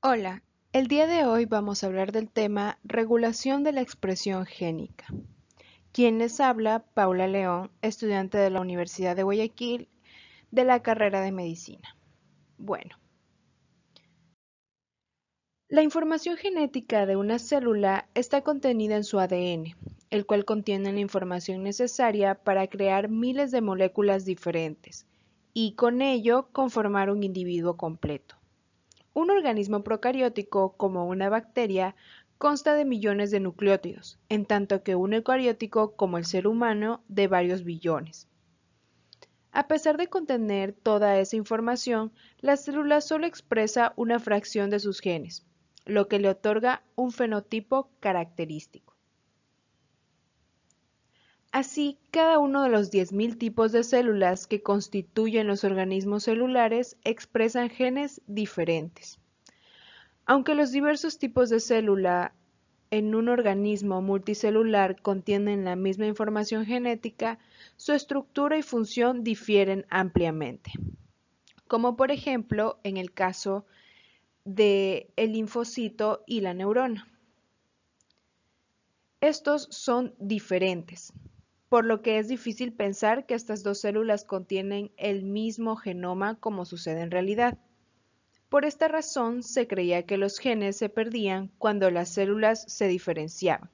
Hola, el día de hoy vamos a hablar del tema regulación de la expresión génica. Quien les habla, Paula León, estudiante de la Universidad de Guayaquil de la carrera de Medicina. Bueno, la información genética de una célula está contenida en su ADN, el cual contiene la información necesaria para crear miles de moléculas diferentes y con ello conformar un individuo completo. Un organismo procariótico, como una bacteria, consta de millones de nucleótidos, en tanto que un eucariótico, como el ser humano, de varios billones. A pesar de contener toda esa información, la célula solo expresa una fracción de sus genes, lo que le otorga un fenotipo característico. Así, cada uno de los 10.000 tipos de células que constituyen los organismos celulares expresan genes diferentes. Aunque los diversos tipos de célula en un organismo multicelular contienen la misma información genética, su estructura y función difieren ampliamente, como por ejemplo en el caso del linfocito y la neurona. Estos son diferentes, por lo que es difícil pensar que estas dos células contienen el mismo genoma como sucede en realidad. Por esta razón se creía que los genes se perdían cuando las células se diferenciaban.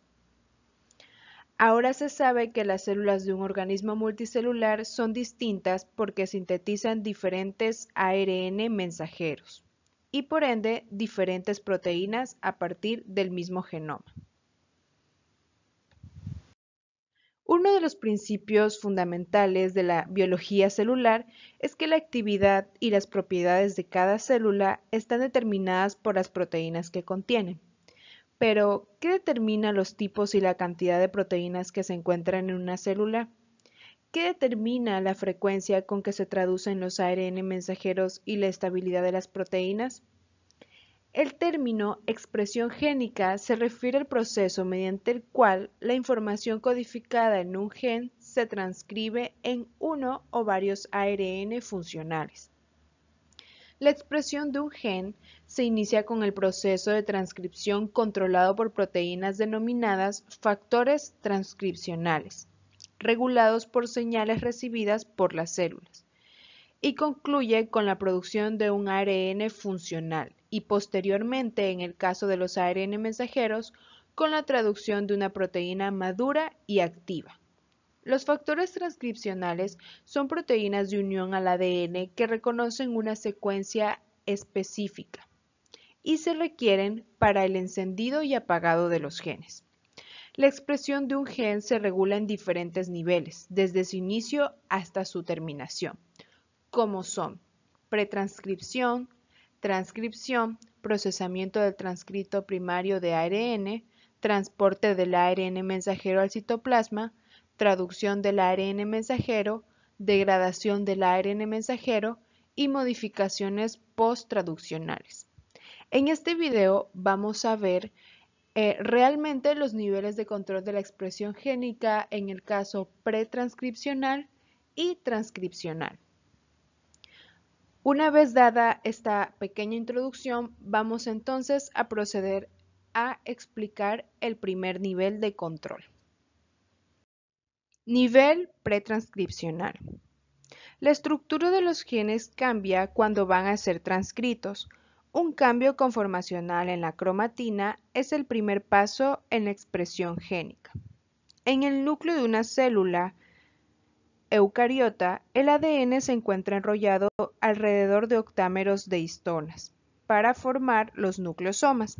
Ahora se sabe que las células de un organismo multicelular son distintas porque sintetizan diferentes ARN mensajeros y por ende diferentes proteínas a partir del mismo genoma. Uno de los principios fundamentales de la biología celular es que la actividad y las propiedades de cada célula están determinadas por las proteínas que contienen. Pero, ¿qué determina los tipos y la cantidad de proteínas que se encuentran en una célula? ¿Qué determina la frecuencia con que se traducen los ARN mensajeros y la estabilidad de las proteínas? El término expresión génica se refiere al proceso mediante el cual la información codificada en un gen se transcribe en uno o varios ARN funcionales. La expresión de un gen se inicia con el proceso de transcripción controlado por proteínas denominadas factores transcripcionales, regulados por señales recibidas por las células, y concluye con la producción de un ARN funcional y posteriormente, en el caso de los ARN mensajeros, con la traducción de una proteína madura y activa. Los factores transcripcionales son proteínas de unión al ADN que reconocen una secuencia específica y se requieren para el encendido y apagado de los genes. La expresión de un gen se regula en diferentes niveles, desde su inicio hasta su terminación, como son pretranscripción, transcripción, procesamiento del transcrito primario de ARN, transporte del ARN mensajero al citoplasma, traducción del ARN mensajero, degradación del ARN mensajero y modificaciones post-traduccionales. En este video vamos a ver realmente los niveles de control de la expresión génica en el caso pretranscripcional y transcripcional. Una vez dada esta pequeña introducción, vamos entonces a proceder a explicar el primer nivel de control. Nivel pretranscripcional. La estructura de los genes cambia cuando van a ser transcritos. Un cambio conformacional en la cromatina es el primer paso en la expresión génica. En el núcleo de una célula eucariota, el ADN se encuentra enrollado alrededor de octámeros de histonas para formar los nucleosomas,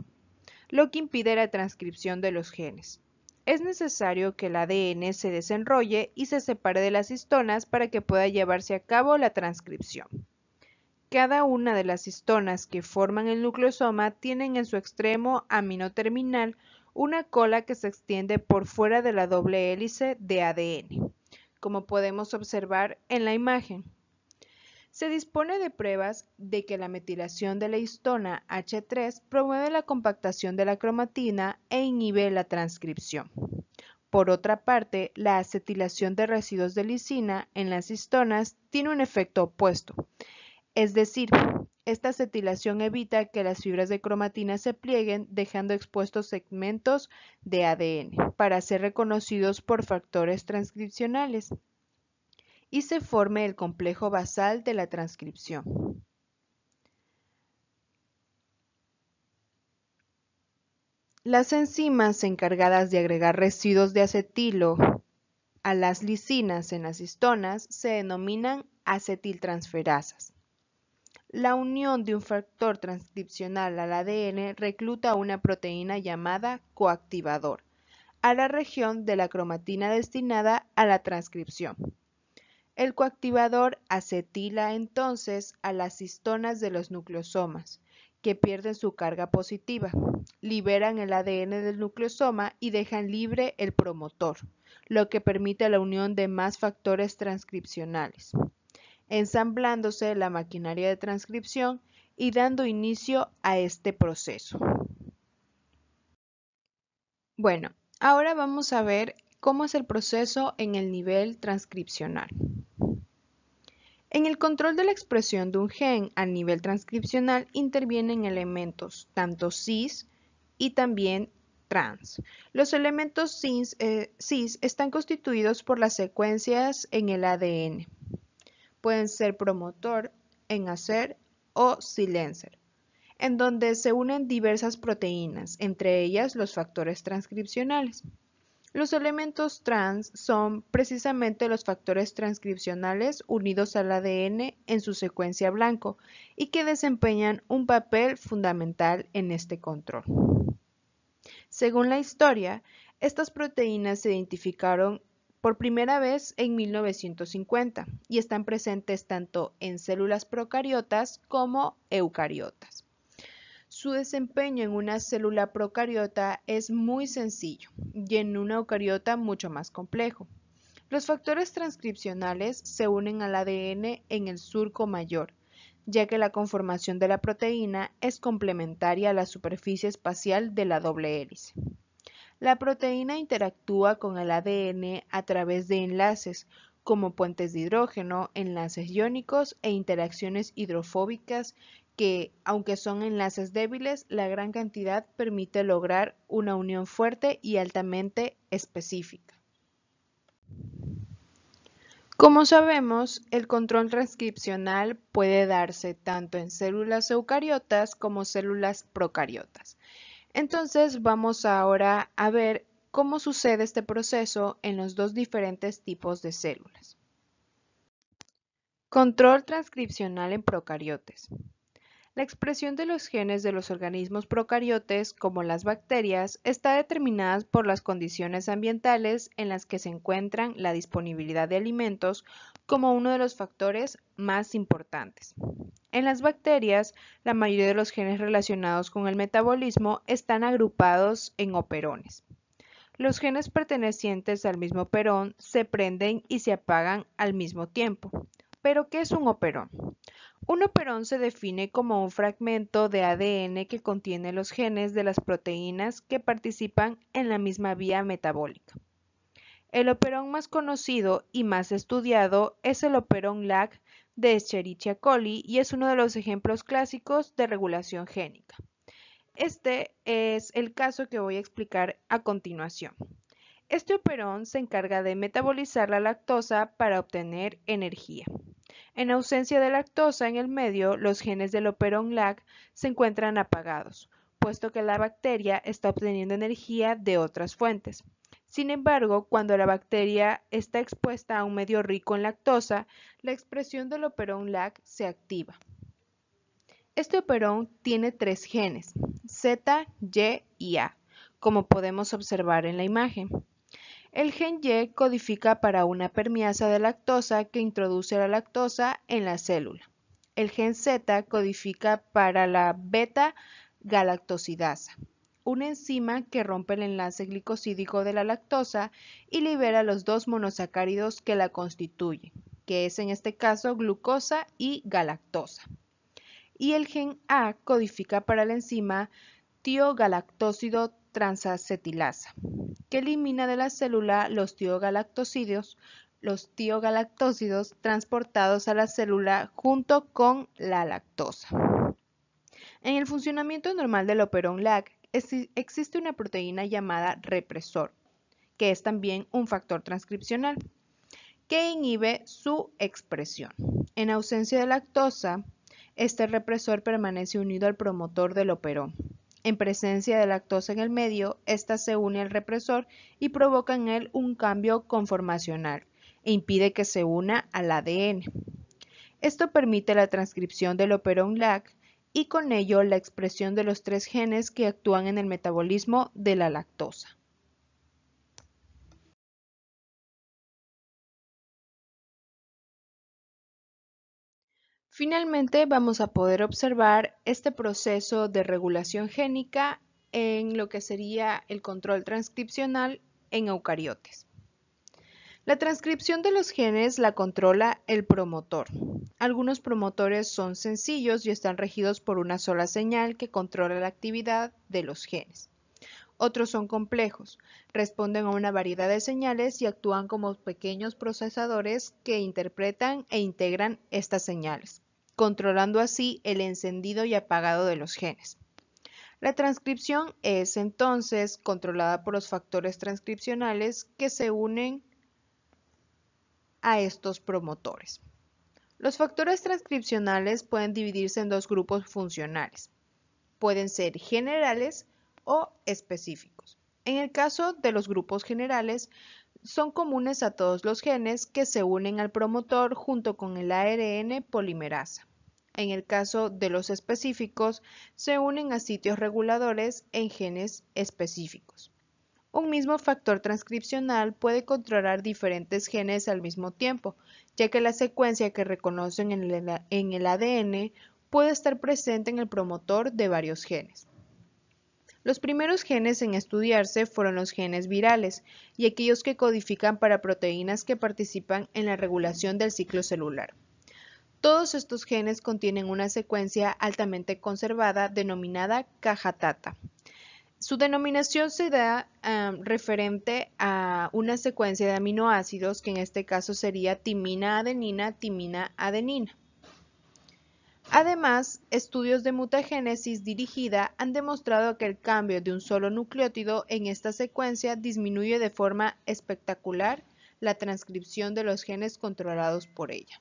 lo que impide la transcripción de los genes. Es necesario que el ADN se desenrolle y se separe de las histonas para que pueda llevarse a cabo la transcripción. Cada una de las histonas que forman el nucleosoma tienen en su extremo aminoterminal una cola que se extiende por fuera de la doble hélice de ADN, como podemos observar en la imagen. Se dispone de pruebas de que la metilación de la histona H3 promueve la compactación de la cromatina e inhibe la transcripción. Por otra parte, la acetilación de residuos de lisina en las histonas tiene un efecto opuesto, es decir, Esta acetilación evita que las fibras de cromatina se plieguen, dejando expuestos segmentos de ADN para ser reconocidos por factores transcripcionales y se forme el complejo basal de la transcripción. Las enzimas encargadas de agregar residuos de acetilo a las lisinas en las histonas se denominan acetiltransferasas. La unión de un factor transcripcional al ADN recluta una proteína llamada coactivador a la región de la cromatina destinada a la transcripción. El coactivador acetila entonces a las histonas de los nucleosomas, que pierden su carga positiva, liberan el ADN del nucleosoma y dejan libre el promotor, lo que permite la unión de más factores transcripcionales, ensamblándose la maquinaria de transcripción y dando inicio a este proceso. Bueno, ahora vamos a ver cómo es el proceso en el nivel transcripcional. En el control de la expresión de un gen a nivel transcripcional intervienen elementos tanto cis y también trans. Los elementos cis están constituidos por las secuencias en el ADN. Pueden ser promotor, enhancer o silencer, en donde se unen diversas proteínas, entre ellas los factores transcripcionales. Los elementos trans son precisamente los factores transcripcionales unidos al ADN en su secuencia blanco y que desempeñan un papel fundamental en este control. Según la historia, estas proteínas se identificaron por primera vez en 1950 y están presentes tanto en células procariotas como eucariotas. Su desempeño en una célula procariota es muy sencillo y en una eucariota mucho más complejo. Los factores transcripcionales se unen al ADN en el surco mayor, ya que la conformación de la proteína es complementaria a la superficie espacial de la doble hélice. La proteína interactúa con el ADN a través de enlaces, como puentes de hidrógeno, enlaces iónicos e interacciones hidrofóbicas que, aunque son enlaces débiles, la gran cantidad permite lograr una unión fuerte y altamente específica. Como sabemos, el control transcripcional puede darse tanto en células eucariotas como células procariotas. Entonces vamos ahora a ver cómo sucede este proceso en los dos diferentes tipos de células. Control transcripcional en procariotes. La expresión de los genes de los organismos procariotes, como las bacterias, está determinada por las condiciones ambientales en las que se encuentran la disponibilidad de alimentos como uno de los factores más importantes. En las bacterias, la mayoría de los genes relacionados con el metabolismo están agrupados en operones. Los genes pertenecientes al mismo operón se prenden y se apagan al mismo tiempo. ¿Pero qué es un operón? Un operón se define como un fragmento de ADN que contiene los genes de las proteínas que participan en la misma vía metabólica. El operón más conocido y más estudiado es el operón LAG de Escherichia coli y es uno de los ejemplos clásicos de regulación génica. Este es el caso que voy a explicar a continuación. Este operón se encarga de metabolizar la lactosa para obtener energía. En ausencia de lactosa en el medio, los genes del operón LAG se encuentran apagados, puesto que la bacteria está obteniendo energía de otras fuentes. Sin embargo, cuando la bacteria está expuesta a un medio rico en lactosa, la expresión del operón LAG se activa. Este operón tiene tres genes, Z, Y y A, como podemos observar en la imagen. El gen Y codifica para una permeasa de lactosa que introduce la lactosa en la célula. El gen Z codifica para la beta-galactosidasa, una enzima que rompe el enlace glicosídico de la lactosa y libera los dos monosacáridos que la constituyen, que es en este caso glucosa y galactosa. Y el gen A codifica para la enzima tiogalactósido transacetilasa, que elimina de la célula los tiogalactosidios, los tiogalactósidos transportados a la célula junto con la lactosa. En el funcionamiento normal del operón LAC existe una proteína llamada represor, que es también un factor transcripcional, que inhibe su expresión. En ausencia de lactosa, este represor permanece unido al promotor del operón. En presencia de lactosa en el medio, ésta se une al represor y provoca en él un cambio conformacional e impide que se una al ADN. Esto permite la transcripción del operón LAC y con ello la expresión de los 3 genes que actúan en el metabolismo de la lactosa. Finalmente, vamos a poder observar este proceso de regulación génica en lo que sería el control transcripcional en eucariotes. La transcripción de los genes la controla el promotor. Algunos promotores son sencillos y están regidos por una sola señal que controla la actividad de los genes. Otros son complejos, responden a una variedad de señales y actúan como pequeños procesadores que interpretan e integran estas señales, controlando así el encendido y apagado de los genes. La transcripción es entonces controlada por los factores transcripcionales que se unen a estos promotores. Los factores transcripcionales pueden dividirse en 2 grupos funcionales. Pueden ser generales o específicos. En el caso de los grupos generales, son comunes a todos los genes que se unen al promotor junto con el ARN polimerasa. En el caso de los específicos, se unen a sitios reguladores en genes específicos. Un mismo factor transcripcional puede controlar diferentes genes al mismo tiempo, ya que la secuencia que reconocen en el ADN puede estar presente en el promotor de varios genes. Los primeros genes en estudiarse fueron los genes virales y aquellos que codifican para proteínas que participan en la regulación del ciclo celular. Todos estos genes contienen una secuencia altamente conservada denominada caja Tata. Su denominación se da referente a una secuencia de aminoácidos que en este caso sería timina-adenina, timina-adenina. Además, estudios de mutagénesis dirigida han demostrado que el cambio de un solo nucleótido en esta secuencia disminuye de forma espectacular la transcripción de los genes controlados por ella.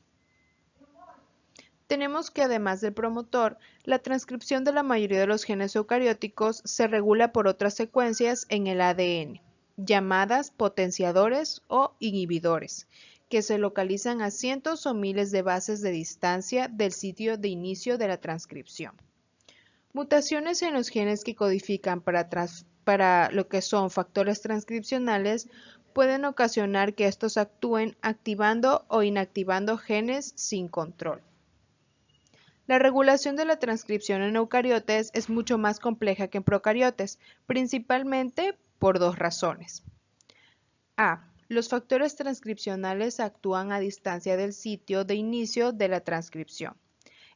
Tenemos que además del promotor, la transcripción de la mayoría de los genes eucarióticos se regula por otras secuencias en el ADN, llamadas potenciadores o inhibidores, que se localizan a cientos o miles de bases de distancia del sitio de inicio de la transcripción. Mutaciones en los genes que codifican para lo que son factores transcripcionales pueden ocasionar que estos actúen activando o inactivando genes sin control. La regulación de la transcripción en eucariotes es mucho más compleja que en procariotes, principalmente por 2 razones. A. Los factores transcripcionales actúan a distancia del sitio de inicio de la transcripción.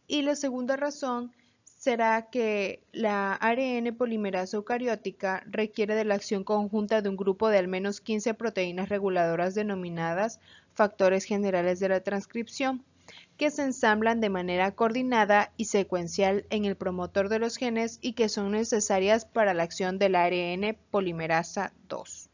Y la segunda razón será que la ARN polimerasa eucariótica requiere de la acción conjunta de un grupo de al menos 15 proteínas reguladoras denominadas factores generales de la transcripción, que se ensamblan de manera coordinada y secuencial en el promotor de los genes y que son necesarias para la acción del ARN polimerasa 2.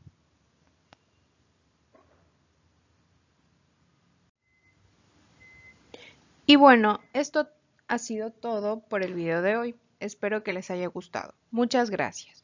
Y bueno, esto ha sido todo por el video de hoy. Espero que les haya gustado. Muchas gracias.